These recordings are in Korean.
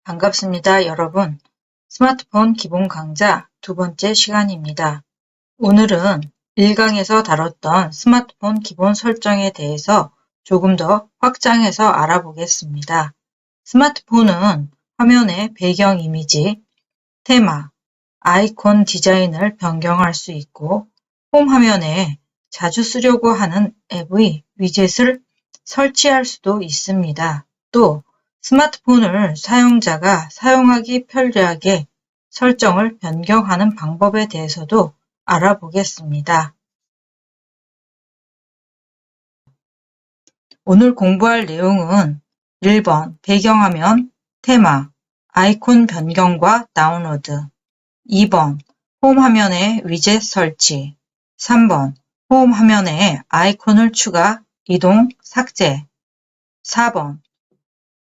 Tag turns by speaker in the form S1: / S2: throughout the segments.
S1: 반갑습니다, 여러분. 스마트폰 기본 강좌 두 번째 시간입니다. 오늘은 1강에서 다뤘던 스마트폰 기본 설정에 대해서 조금 더 확장해서 알아보겠습니다. 스마트폰은 화면의 배경 이미지, 테마, 아이콘 디자인을 변경할 수 있고 홈 화면에 자주 쓰려고 하는 앱의 위젯을 설치할 수도 있습니다. 또 스마트폰을 사용자가 사용하기 편리하게 설정을 변경하는 방법에 대해서도 알아보겠습니다. 오늘 공부할 내용은 1번 배경화면, 테마, 아이콘 변경과 다운로드, 2번 홈 화면의 위젯 설치, 3번 홈 화면에 아이콘을 추가, 이동, 삭제, 4번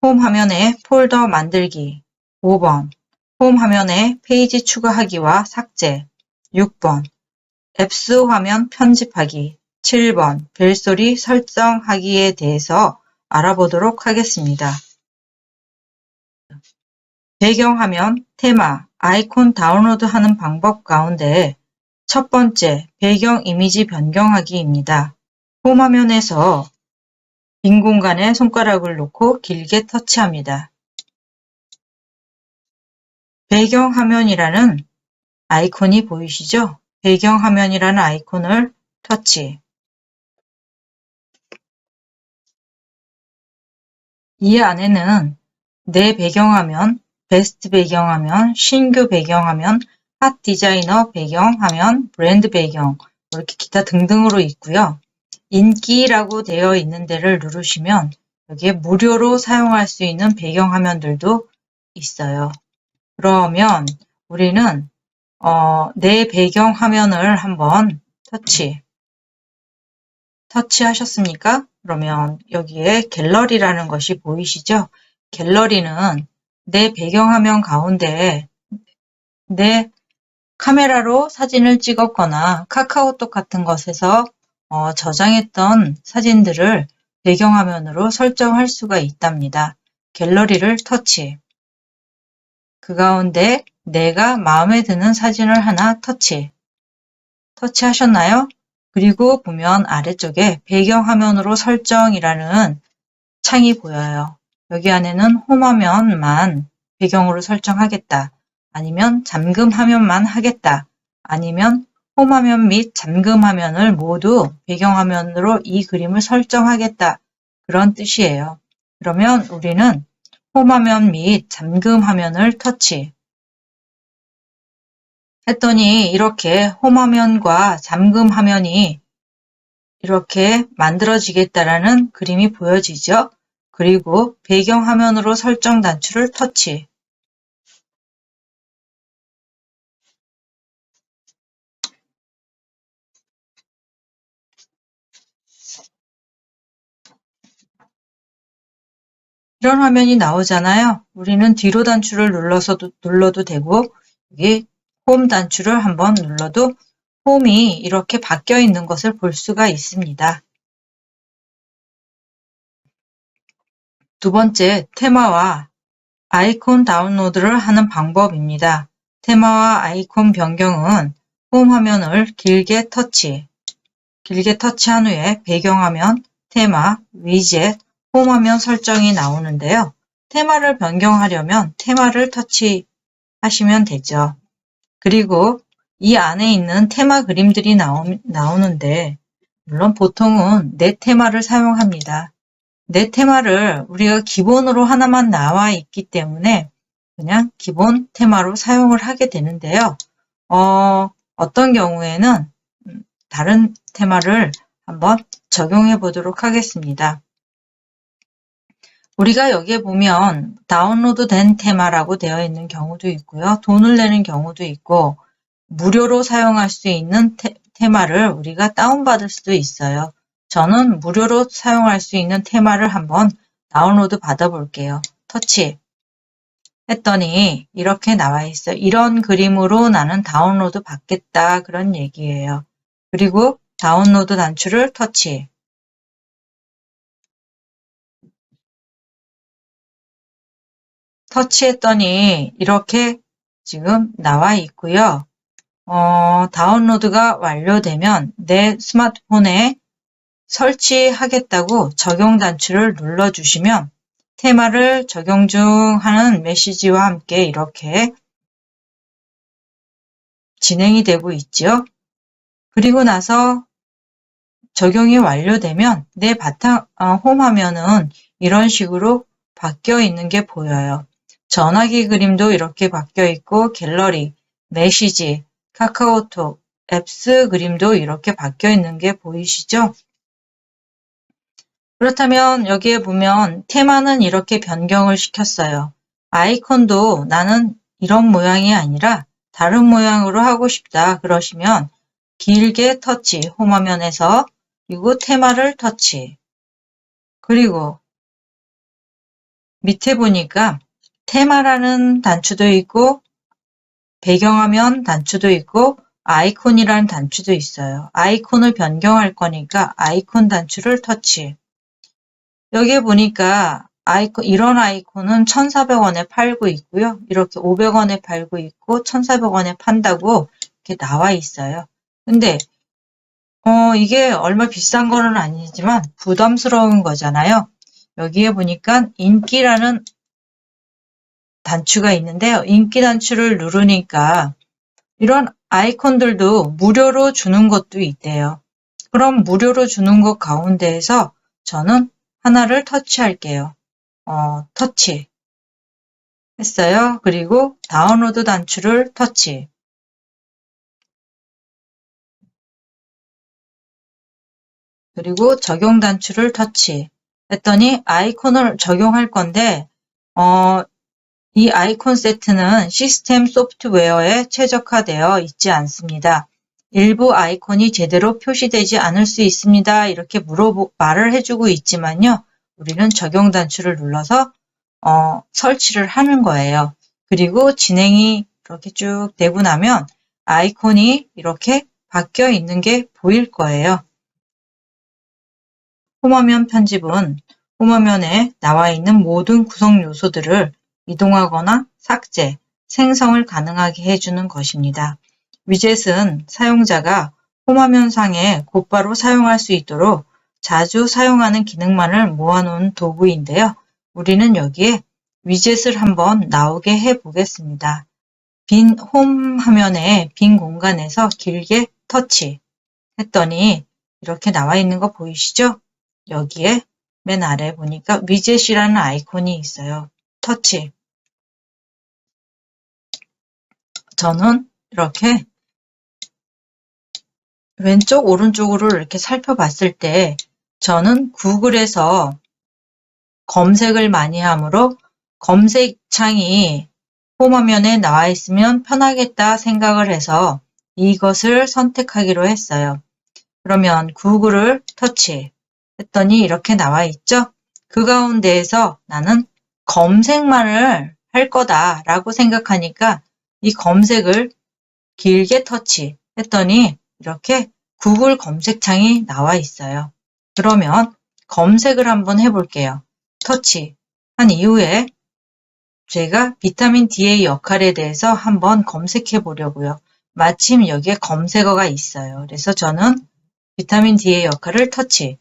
S1: 홈 화면에 폴더 만들기, 5번 홈 화면에 페이지 추가하기와 삭제, 6번 앱스 화면 편집하기, 7번 벨소리 설정하기에 대해서 알아보도록 하겠습니다. 배경화면, 테마, 아이콘 다운로드하는 방법 가운데 첫 번째, 배경 이미지 변경하기입니다. 홈 화면에서 빈 공간에 손가락을 놓고 길게 터치합니다. 배경화면이라는 아이콘이 보이시죠? 배경화면이라는 아이콘을 터치. 이 안에는 내 배경화면, 베스트 배경화면, 신규 배경화면, 핫 디자이너 배경화면, 브랜드 배경, 이렇게 기타 등등으로 있고요. 인기라고 되어 있는 데를 누르시면 여기에 무료로 사용할 수 있는 배경화면들도 있어요. 그러면 우리는 내 배경화면을 한번 터치하셨습니까? 그러면 여기에 갤러리라는 것이 보이시죠? 갤러리는 내 배경화면 가운데 내 카메라로 사진을 찍었거나 카카오톡 같은 것에서 저장했던 사진들을 배경화면으로 설정할 수가 있답니다. 갤러리를 터치. 그 가운데 내가 마음에 드는 사진을 하나 터치하셨나요? 그리고 보면 아래쪽에 배경화면으로 설정이라는 창이 보여요. 여기 안에는 홈화면만 배경으로 설정하겠다. 아니면 잠금화면만 하겠다. 아니면 홈화면 및 잠금화면을 모두 배경화면으로 이 그림을 설정하겠다. 그런 뜻이에요. 그러면 우리는 홈화면 및 잠금화면을 했더니 이렇게 홈화면과 잠금화면이 이렇게 만들어지겠다라는 그림이 보여지죠. 그리고 배경화면으로 설정 단추를 터치. 이런 화면이 나오잖아요. 우리는 뒤로 단추를 눌러도 되고 여기 홈 단추를 한번 눌러도 홈이 이렇게 바뀌어 있는 것을 볼 수가 있습니다. 두 번째, 테마와 아이콘 다운로드를 하는 방법입니다. 테마와 아이콘 변경은 홈 화면을 길게 터치한 후에 배경화면, 테마, 위젯, 홈 화면 설정이 나오는데요. 테마를 변경하려면 테마를 터치하시면 되죠. 그리고 이 안에 있는 테마 그림들이 나오는데 물론 보통은 내 테마를 사용합니다. 내 테마를 우리가 기본으로 하나만 나와 있기 때문에 그냥 기본 테마로 사용을 하게 되는데요. 어떤 경우에는 다른 테마를 한번 적용해 보도록 하겠습니다. 우리가 여기에 보면 다운로드 된 테마라고 되어 있는 경우도 있고요. 돈을 내는 경우도 있고 무료로 사용할 수 있는 테마를 우리가 다운받을 수도 있어요. 저는 무료로 사용할 수 있는 테마를 한번 다운로드 받아 볼게요. 터치 했더니 이렇게 나와 있어요. 이런 그림으로 나는 다운로드 받겠다 그런 얘기예요. 그리고 다운로드 단추를 터치. 터치했더니 이렇게 지금 나와 있고요. 다운로드가 완료되면 내 스마트폰에 설치하겠다고 적용 단추를 눌러주시면 테마를 적용 중 하는 메시지와 함께 이렇게 진행이 되고 있죠. 그리고 나서 적용이 완료되면 내 바탕 홈 화면은 이런 식으로 바뀌어 있는 게 보여요. 전화기 그림도 이렇게 바뀌어 있고 갤러리, 메시지, 카카오톡, 앱스 그림도 이렇게 바뀌어 있는 게 보이시죠? 그렇다면 여기에 보면 테마는 이렇게 변경을 시켰어요. 아이콘도 나는 이런 모양이 아니라 다른 모양으로 하고 싶다 그러시면 길게 터치, 홈화면에서 그리고 테마를 터치 그리고 밑에 보니까 테마라는 단추도 있고 배경화면 단추도 있고 아이콘이라는 단추도 있어요. 아이콘을 변경할 거니까 아이콘 단추를 터치 여기에 보니까 이런 아이콘은 1,400원에 팔고 있고요. 이렇게 500원에 팔고 있고 1,400원에 판다고 이렇게 나와 있어요. 근데 이게 얼마 비싼 거는 아니지만 부담스러운 거잖아요. 여기에 보니까 인기라는 단추가 있는데요. 인기 단추를 누르니까 이런 아이콘들도 무료로 주는 것도 있대요. 그럼 무료로 주는 것 가운데에서 저는 하나를 터치할게요. 터치 했어요. 그리고 다운로드 단추를 터치 그리고 적용 단추를 터치 했더니 아이콘을 적용할 건데 이 아이콘 세트는 시스템 소프트웨어에 최적화되어 있지 않습니다. 일부 아이콘이 제대로 표시되지 않을 수 있습니다. 이렇게 말을 해주고 있지만요. 우리는 적용 단추를 눌러서 설치를 하는 거예요. 그리고 진행이 이렇게 쭉 되고 나면 아이콘이 이렇게 바뀌어 있는 게 보일 거예요. 홈화면 편집은 홈화면에 나와 있는 모든 구성 요소들을 이동하거나 삭제, 생성을 가능하게 해주는 것입니다. 위젯은 사용자가 홈화면 상에 곧바로 사용할 수 있도록 자주 사용하는 기능만을 모아놓은 도구인데요. 우리는 여기에 위젯을 한번 나오게 해 보겠습니다. 빈 홈 화면에 빈 공간에서 길게 터치 했더니 이렇게 나와 있는 거 보이시죠? 여기에 맨 아래 보니까 위젯이라는 아이콘이 있어요. 터치. 저는 이렇게 왼쪽 오른쪽으로 이렇게 살펴봤을 때 저는 구글에서 검색을 많이 하므로 검색창이 홈화면에 나와 있으면 편하겠다 생각을 해서 이것을 선택하기로 했어요. 그러면 구글을 터치 했더니 이렇게 나와 있죠? 그 가운데에서 나는 검색만을 할 거다라고 생각하니까 이 검색을 길게 터치 했더니 이렇게 구글 검색창이 나와 있어요. 그러면 검색을 한번 해볼게요. 터치 한 이후에 제가 비타민 D의 역할에 대해서 한번 검색해 보려고요. 마침 여기에 검색어가 있어요. 그래서 저는 비타민 D의 역할을 터치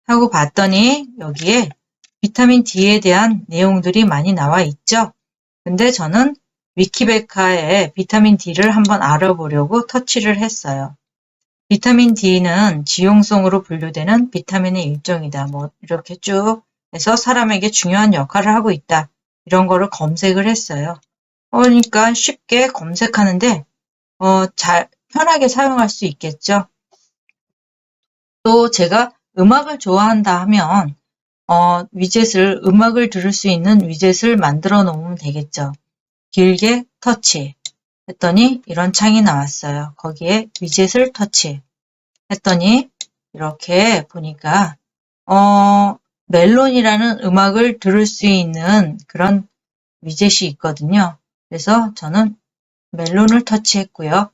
S1: 하고 봤더니 여기에 비타민 D에 대한 내용들이 많이 나와 있죠. 근데 저는 위키백과에 비타민 D를 한번 알아보려고 터치를 했어요. 비타민 D는 지용성으로 분류되는 비타민의 일종이다. 뭐 이렇게 쭉 해서 사람에게 중요한 역할을 하고 있다. 이런 거를 검색을 했어요. 그러니까 쉽게 검색하는데 편하게 사용할 수 있겠죠. 또 제가 음악을 좋아한다 하면 위젯을 음악을 들을 수 있는 위젯을 만들어 놓으면 되겠죠. 길게 터치 했더니 이런 창이 나왔어요. 거기에 위젯을 터치 했더니 이렇게 보니까 멜론이라는 음악을 들을 수 있는 그런 위젯이 있거든요. 그래서 저는 멜론을 터치했고요.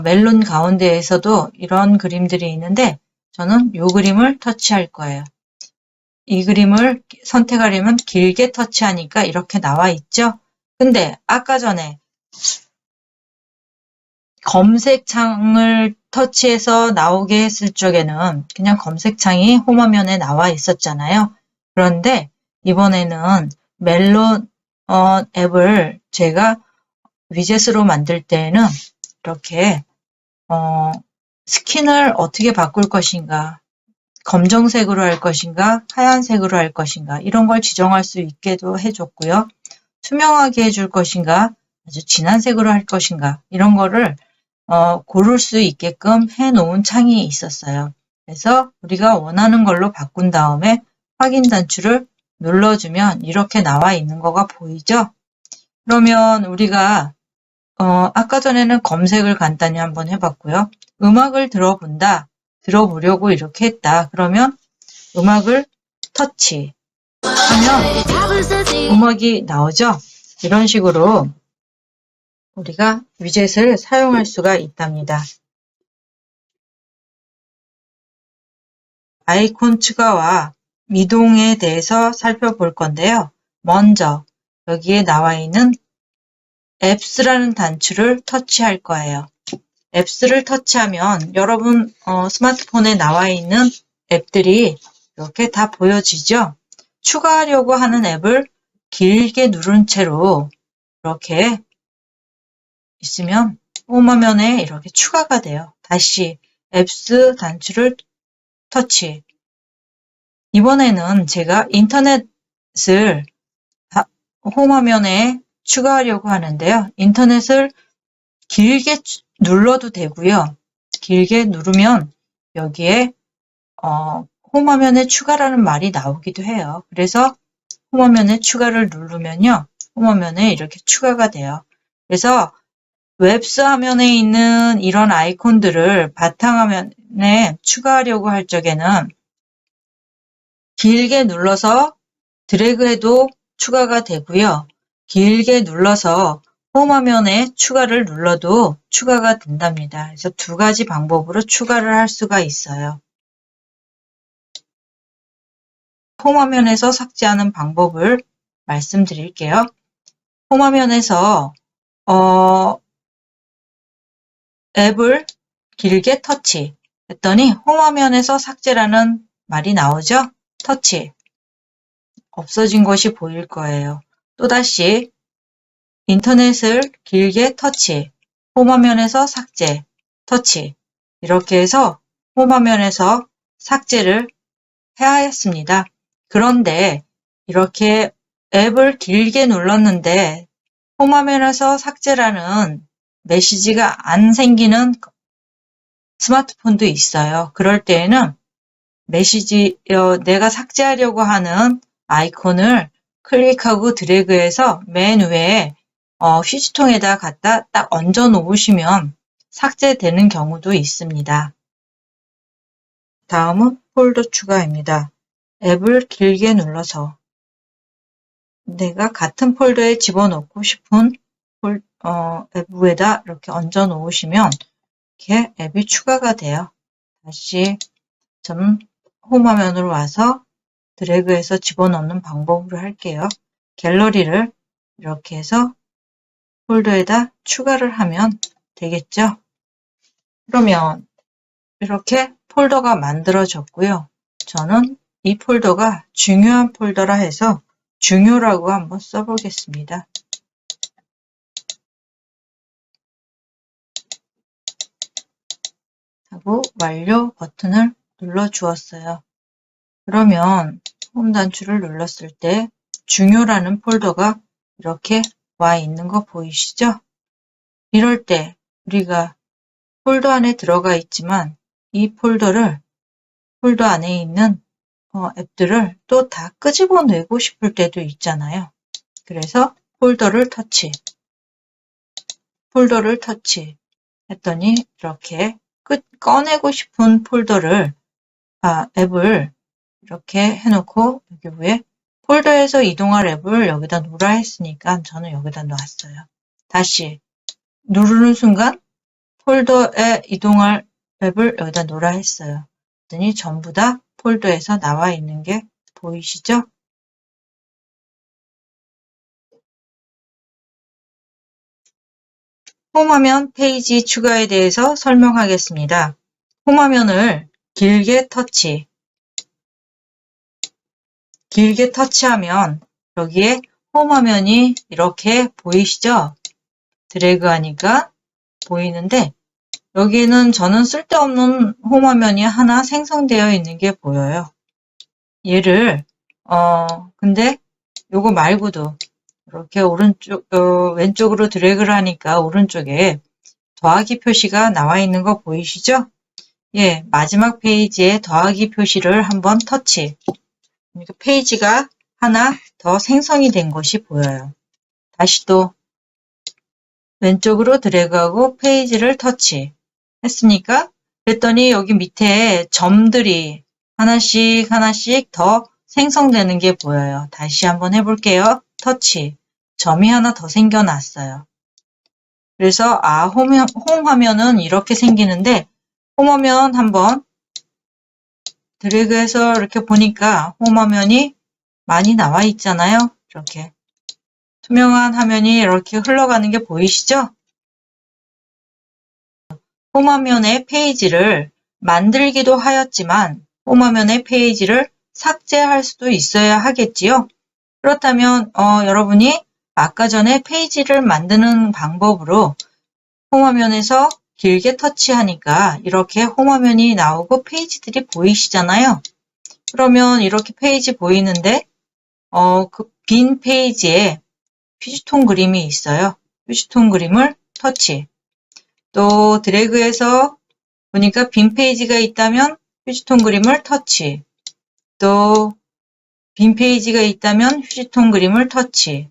S1: 멜론 가운데에서도 이런 그림들이 있는데 저는 이 그림을 터치할 거예요. 이 그림을 선택하려면 길게 터치하니까 이렇게 나와 있죠? 근데 아까 전에 검색창을 터치해서 나오게 했을 적에는 그냥 검색창이 홈화면에 나와 있었잖아요. 그런데 이번에는 멜론 앱을 제가 위젯으로 만들 때에는 이렇게 스킨을 어떻게 바꿀 것인가, 검정색으로 할 것인가, 하얀색으로 할 것인가 이런 걸 지정할 수 있게도 해줬고요. 투명하게 해줄 것인가, 아주 진한 색으로 할 것인가 이런 거를 고를 수 있게끔 해놓은 창이 있었어요. 그래서 우리가 원하는 걸로 바꾼 다음에 확인 단추를 눌러주면 이렇게 나와 있는 거가 보이죠? 그러면 우리가 아까 전에는 검색을 간단히 한번 해봤고요. 음악을 들어본다, 들어보려고 이렇게 했다. 그러면 음악을 터치하면 음악이 나오죠? 이런 식으로 우리가 위젯을 사용할 수가 있답니다. 아이콘 추가와 이동에 대해서 살펴볼 건데요. 먼저 여기에 나와 있는 앱스라는 단추를 터치할 거예요. 앱스를 터치하면 여러분 스마트폰에 나와 있는 앱들이 이렇게 다 보여지죠? 추가하려고 하는 앱을 길게 누른 채로 이렇게 있으면 홈화면에 이렇게 추가가 돼요. 다시 앱스 단추를 터치. 이번에는 제가 인터넷을 홈화면에 추가하려고 하는데요. 인터넷을 길게 눌러도 되고요. 길게 누르면 여기에 홈화면에 추가라는 말이 나오기도 해요. 그래서 홈화면에 추가를 누르면요. 홈화면에 이렇게 추가가 돼요. 그래서 웹스 화면에 있는 이런 아이콘들을 바탕화면에 추가하려고 할 적에는 길게 눌러서 드래그해도 추가가 되고요. 길게 눌러서 홈화면에 추가를 눌러도 추가가 된답니다. 그래서 두 가지 방법으로 추가를 할 수가 있어요. 홈화면에서 삭제하는 방법을 말씀드릴게요. 홈화면에서 앱을 길게 터치 했더니 홈화면에서 삭제라는 말이 나오죠? 터치. 없어진 것이 보일 거예요. 또다시 인터넷을 길게 터치, 홈화면에서 삭제, 터치 이렇게 해서 홈화면에서 삭제를 해야 했습니다. 그런데 이렇게 앱을 길게 눌렀는데 홈화면에서 삭제라는 메시지가 안 생기는 스마트폰도 있어요. 그럴 때에는 내가 삭제하려고 하는 아이콘을 클릭하고 드래그해서 맨 위에 휴지통에다 갖다 딱 얹어 놓으시면 삭제되는 경우도 있습니다. 다음은 폴더 추가입니다. 앱을 길게 눌러서 내가 같은 폴더에 집어넣고 싶은 앱 위에다 이렇게 얹어 놓으시면 이렇게 앱이 추가가 돼요. 다시 홈화면으로 와서 드래그해서 집어넣는 방법으로 할게요. 갤러리를 이렇게 해서 폴더에다 추가를 하면 되겠죠? 그러면 이렇게 폴더가 만들어졌고요. 저는 이 폴더가 중요한 폴더라 해서 중요라고 한번 써보겠습니다. 하고 완료 버튼을 눌러 주었어요. 그러면 홈 단추를 눌렀을 때 중요라는 폴더가 이렇게 와 있는 거 보이시죠? 이럴 때 우리가 폴더 안에 들어가 있지만 이 폴더 안에 있는 앱들을 또 다 끄집어내고 싶을 때도 있잖아요. 그래서 폴더를 터치 했더니 이렇게 꺼내고 싶은 앱을 이렇게 해놓고 여기 위에 폴더에서 이동할 앱을 여기다 놓으라 했으니까 저는 여기다 놨어요. 다시 누르는 순간 폴더에 이동할 앱을 여기다 놓으라 했어요. 그랬더니 전부 다 폴더에서 나와 있는 게 보이시죠? 홈화면 페이지 추가에 대해서 설명하겠습니다. 홈화면을 길게 터치하면 여기에 홈화면이 이렇게 보이시죠? 드래그하니까 보이는데 여기는 저는 쓸데없는 홈화면이 하나 생성되어 있는 게 보여요. 얘를 근데 요거 말고도 이렇게 왼쪽으로 드래그를 하니까 오른쪽에 더하기 표시가 나와 있는 거 보이시죠? 예, 마지막 페이지에 더하기 표시를 한번 터치. 그러니까 페이지가 하나 더 생성이 된 것이 보여요. 다시 또 왼쪽으로 드래그하고 페이지를 터치 했으니까 그랬더니 여기 밑에 점들이 하나씩 하나씩 더 생성되는 게 보여요. 다시 한번 해볼게요. 터치. 점이 하나 더 생겨났어요. 그래서 홈화면은 이렇게 생기는데 홈화면 한번 드래그해서 이렇게 보니까 홈화면이 많이 나와 있잖아요. 이렇게 투명한 화면이 이렇게 흘러가는 게 보이시죠? 홈화면의 페이지를 만들기도 하였지만 홈화면의 페이지를 삭제할 수도 있어야 하겠지요. 그렇다면 여러분이 아까 전에 페이지를 만드는 방법으로 홈화면에서 길게 터치하니까 이렇게 홈화면이 나오고 페이지들이 보이시잖아요. 그러면 이렇게 페이지 보이는데 그 빈 페이지에 휴지통 그림이 있어요. 휴지통 그림을 터치. 또 드래그해서 보니까 빈 페이지가 있다면 휴지통 그림을 터치. 또 빈 페이지가 있다면 휴지통 그림을 터치.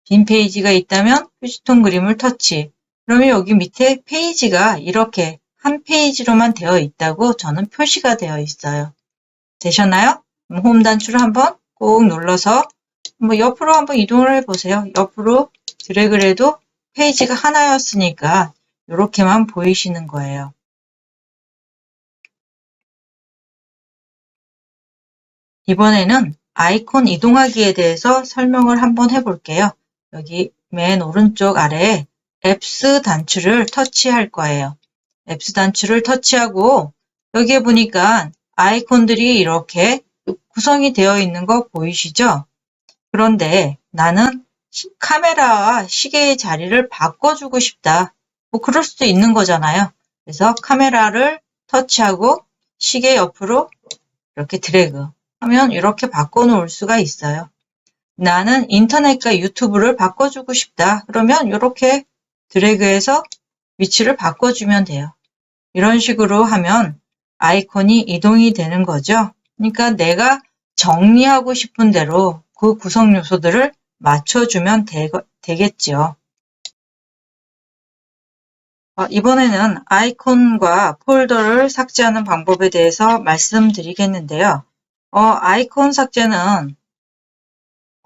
S1: 빈 페이지가 있다면 휴지통 그림을 터치. 그러면 여기 밑에 페이지가 이렇게 한 페이지로만 되어 있다고 저는 표시가 되어 있어요. 되셨나요? 홈 단추를 한번 꾹 눌러서 옆으로 한번 이동을 해보세요. 옆으로 드래그를 해도 페이지가 하나였으니까 이렇게만 보이시는 거예요. 이번에는 아이콘 이동하기에 대해서 설명을 한번 해볼게요. 여기 맨 오른쪽 아래에 앱스 단추를 터치할 거예요. 앱스 단추를 터치하고 여기에 보니까 아이콘들이 이렇게 구성이 되어 있는 거 보이시죠? 그런데 나는 카메라와 시계의 자리를 바꿔주고 싶다. 그럴 수도 있는 거잖아요. 그래서 카메라를 터치하고 시계 옆으로 이렇게 드래그 하면 이렇게 바꿔놓을 수가 있어요. 나는 인터넷과 유튜브를 바꿔주고 싶다. 그러면 이렇게 드래그해서 위치를 바꿔주면 돼요. 이런 식으로 하면 아이콘이 이동이 되는 거죠. 그러니까 내가 정리하고 싶은 대로 그 구성 요소들을 맞춰주면 되겠죠. 이번에는 아이콘과 폴더를 삭제하는 방법에 대해서 말씀드리겠는데요. 아이콘 삭제는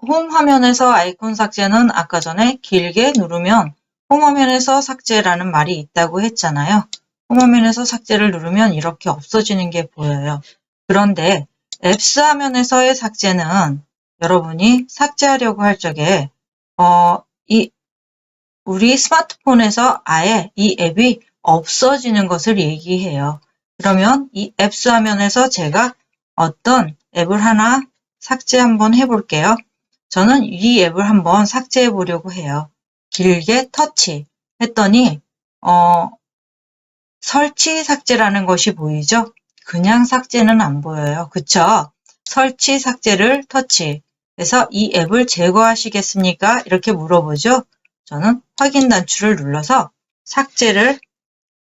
S1: 홈 화면에서 아이콘 삭제는 아까 전에 길게 누르면 홈 화면에서 삭제라는 말이 있다고 했잖아요. 홈 화면에서 삭제를 누르면 이렇게 없어지는 게 보여요. 그런데 앱스 화면에서의 삭제는 여러분이 삭제하려고 할 적에 우리 스마트폰에서 아예 이 앱이 없어지는 것을 얘기해요. 그러면 이 앱스 화면에서 제가 어떤 앱을 하나 삭제 한번 해볼게요. 저는 이 앱을 한번 삭제해 보려고 해요. 길게 터치 했더니 설치 삭제라는 것이 보이죠? 그냥 삭제는 안 보여요. 그쵸? 설치 삭제를 터치 해서 이 앱을 제거하시겠습니까? 이렇게 물어보죠. 저는 확인 단추를 눌러서 삭제를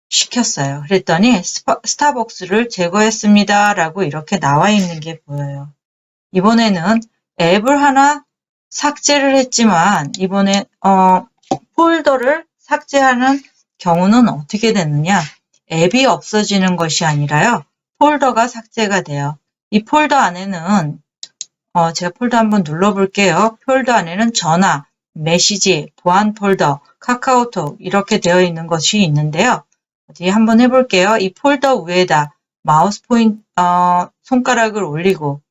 S1: 시켰어요. 그랬더니 스타벅스를 제거했습니다. 라고 이렇게 나와 있는 게 보여요. 이번에는 앱을 하나 삭제를 했지만 이번에 폴더를 삭제하는 경우는 어떻게 되느냐? 앱이 없어지는 것이 아니라요. 폴더가 삭제가 돼요. 이 폴더 안에는 제가 폴더 한번 눌러볼게요. 폴더 안에는 전화, 메시지, 보안 폴더, 카카오톡 이렇게 되어 있는 것이 있는데요. 어디 한번 해볼게요. 이 폴더 위에다 마우스 손가락을 올리고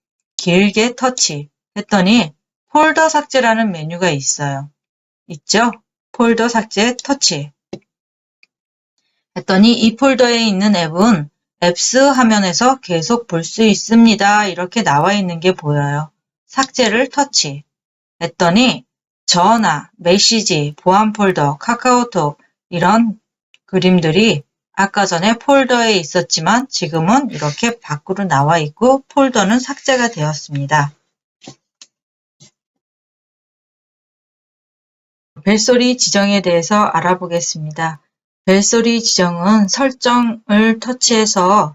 S1: 길게 터치 했더니 폴더 삭제라는 메뉴가 있어요. 있죠? 폴더 삭제 터치 했더니 이 폴더에 있는 앱은 앱스 화면에서 계속 볼 수 있습니다. 이렇게 나와 있는 게 보여요. 삭제를 터치 했더니 전화, 메시지, 보안 폴더, 카카오톡 이런 그림들이 아까 전에 폴더에 있었지만 지금은 이렇게 밖으로 나와 있고 폴더는 삭제가 되었습니다. 벨소리 지정에 대해서 알아보겠습니다. 벨소리 지정은 설정을 터치해서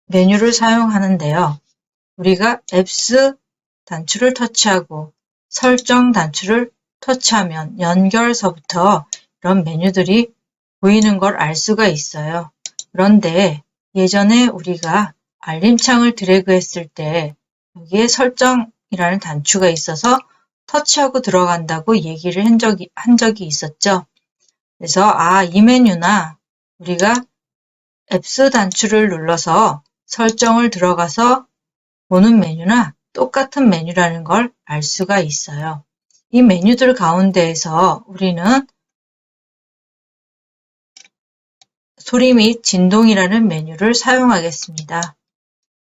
S1: 메뉴를 사용하는데요. 우리가 앱스 단추를 터치하고 설정 단추를 터치하면 연결서부터 이런 메뉴들이 보이는 걸 알 수가 있어요. 그런데 예전에 우리가 알림창을 드래그 했을 때 여기에 설정이라는 단추가 있어서 터치하고 들어간다고 얘기를 한 적이 있었죠. 그래서 이 메뉴나 우리가 앱스 단추를 눌러서 설정을 들어가서 보는 메뉴나 똑같은 메뉴라는 걸 알 수가 있어요. 이 메뉴들 가운데에서 우리는 소리 및 진동이라는 메뉴를 사용하겠습니다.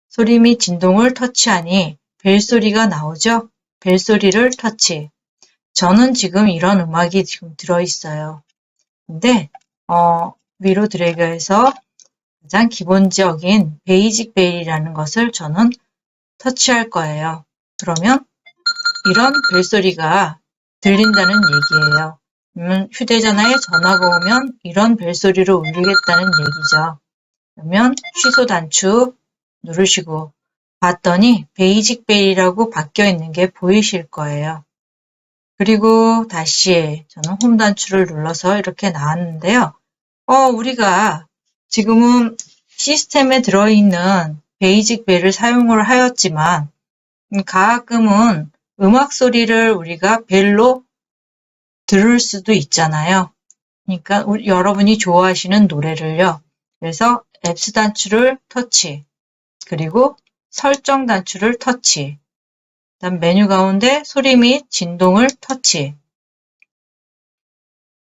S1: 소리 및 진동을 터치하니 벨소리가 나오죠? 벨소리를 터치. 저는 지금 이런 음악이 지금 들어있어요. 근데 위로 드래그해서 가장 기본적인 베이직 벨이라는 것을 저는 터치할 거예요. 그러면 이런 벨소리가 들린다는 얘기예요. 휴대전화에 전화가 오면 이런 벨소리를 울리겠다는 얘기죠. 그러면 취소 단추 누르시고 봤더니 베이직 벨이라고 바뀌어 있는 게 보이실 거예요. 그리고 다시 저는 홈 단추를 눌러서 이렇게 나왔는데요. 우리가 지금은 시스템에 들어있는 베이직 벨을 사용을 하였지만 가끔은 음악 소리를 우리가 벨로 들을 수도 있잖아요. 그러니까 여러분이 좋아하시는 노래를요. 그래서 앱스 단추를 터치, 그리고 설정 단추를 터치, 그다음 메뉴 가운데 소리 및 진동을 터치.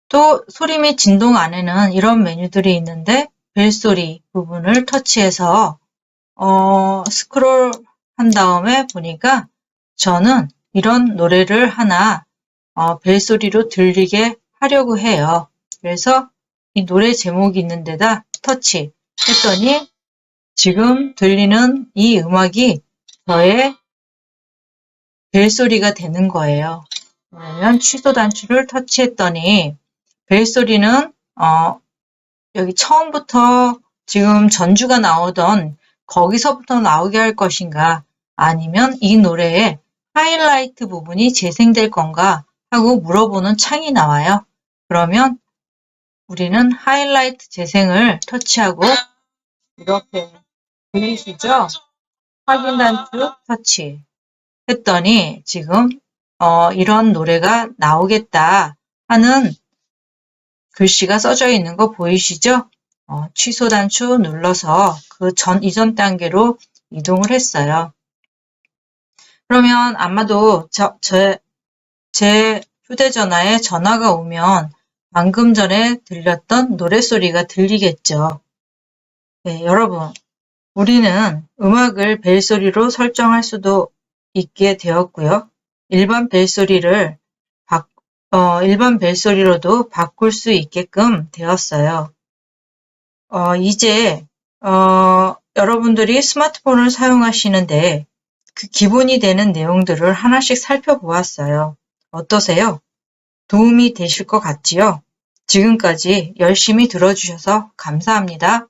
S1: 또 소리 및 진동 안에는 이런 메뉴들이 있는데 벨소리 부분을 터치해서 스크롤 한 다음에 보니까 저는 이런 노래를 하나 벨소리로 들리게 하려고 해요. 그래서 이 노래 제목이 있는 데다 터치 했더니 지금 들리는 이 음악이 저의 벨소리가 되는 거예요. 그러면 취소 단추를 터치했더니 벨소리는 여기 처음부터 지금 전주가 나오던 거기서부터 나오게 할 것인가, 아니면 이 노래의 하이라이트 부분이 재생될 건가 하고 물어보는 창이 나와요. 그러면 우리는 하이라이트 재생을 터치하고 이렇게 보이시죠? 확인 단추 터치 했더니 지금 이런 노래가 나오겠다 하는 글씨가 써져 있는 거 보이시죠? 취소 단추 눌러서 그 이전 단계로 이동을 했어요. 그러면 아마도 제 휴대전화에 전화가 오면 방금 전에 들렸던 노랫소리가 들리겠죠. 네, 여러분, 우리는 음악을 벨소리로 설정할 수도 있게 되었고요. 일반 벨소리로도 바꿀 수 있게끔 되었어요. 이제 여러분들이 스마트폰을 사용하시는데 그 기본이 되는 내용들을 하나씩 살펴보았어요. 어떠세요? 도움이 되실 것 같지요? 지금까지 열심히 들어주셔서 감사합니다.